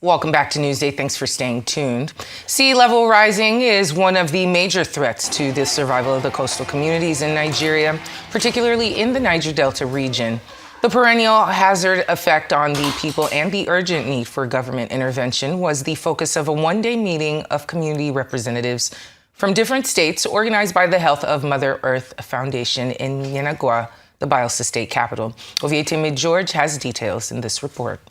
Welcome back to Newsday. Thanks for staying tuned. Sea level rising is one of the major threats to the survival of the coastal communities in Nigeria, particularly in the Niger Delta region. The perennial hazard effect on the people and the urgent need for government intervention was the focus of a one-day meeting of community representatives from different states organized by the Health of Mother Earth Foundation in Yenagoa, the Bayelsa state capital. Ovietime George has details in this report.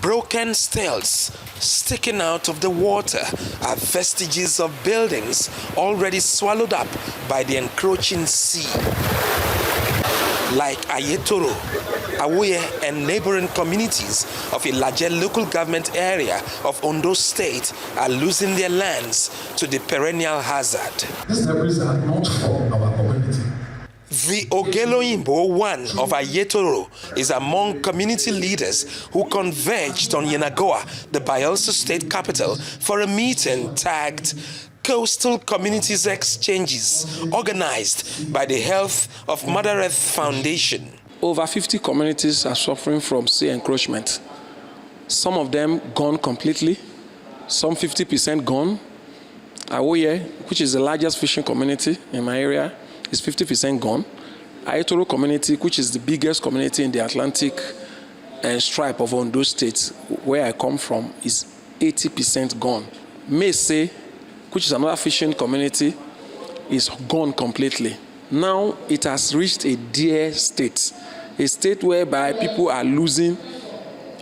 Broken stilts sticking out of the water are vestiges of buildings already swallowed up by the encroaching sea. Like Ayetoro, Awoye, and neighboring communities of Ilaje local government area of Ondo State are losing their lands to the perennial hazard. These debris are not for our community. The Ogeloyimbo one of Ayetoro is among community leaders who converged on Yenagoa, the Bayelsa state capital, for a meeting tagged Coastal Communities Exchanges, organized by the Health of Mother Earth Foundation. Over 50 communities are suffering from sea encroachment. Some of them gone completely, some 50% gone. Awoye, which is the largest fishing community in my area, is 50% gone. Ayetoro community, which is the biggest community in the Atlantic stripe of Ondo State, where I come from, is 80% gone. Mese, which is another fishing community, is gone completely. Now it has reached a dire state, a state whereby people are losing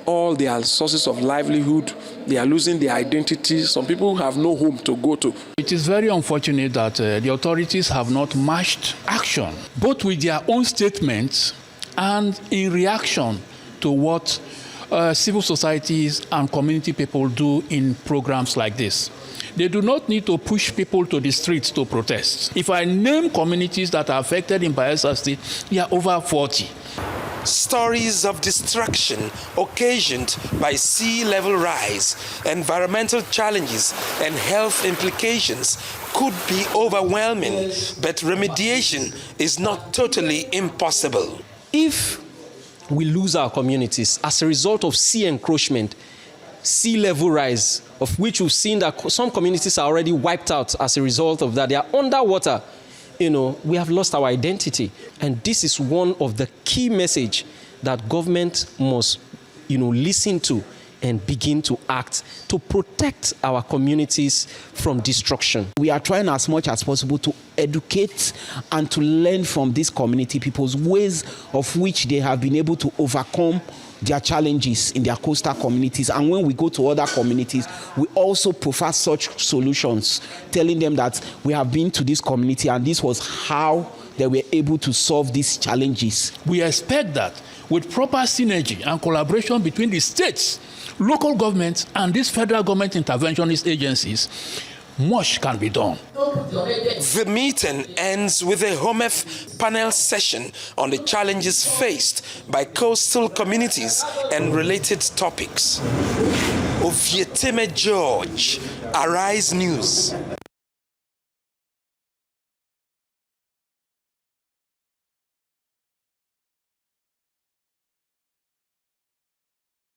all their sources of livelihood. They are losing their identity. Some people have no home to go to. It is very unfortunate that the authorities have not matched action, both with their own statements and in reaction to what civil societies and community people do in programs like this. They do not need to push people to the streets to protest. If I name communities that are affected in Bayelsa State, they are over 40. Stories of destruction occasioned by sea level rise, environmental challenges, and health implications could be overwhelming, but remediation is not totally impossible. If we lose our communities as a result of sea encroachment, sea level rise, of which we've seen that some communities are already wiped out as a result of that, they are underwater. We have lost our identity. And this is one of the key message that government must, listen to and begin to act to protect our communities from destruction. We are trying as much as possible to educate and to learn from these community people's ways of which they have been able to overcome their challenges in their coastal communities. And when we go to other communities, we also prefer such solutions, telling them that we have been to this community and this was how they were able to solve these challenges. We expect that with proper synergy and collaboration between the states, local governments, and these federal government interventionist agencies, much can be done. The meeting ends with a HOMEF panel session on the challenges faced by coastal communities and related topics. Ovietime George, Arise News.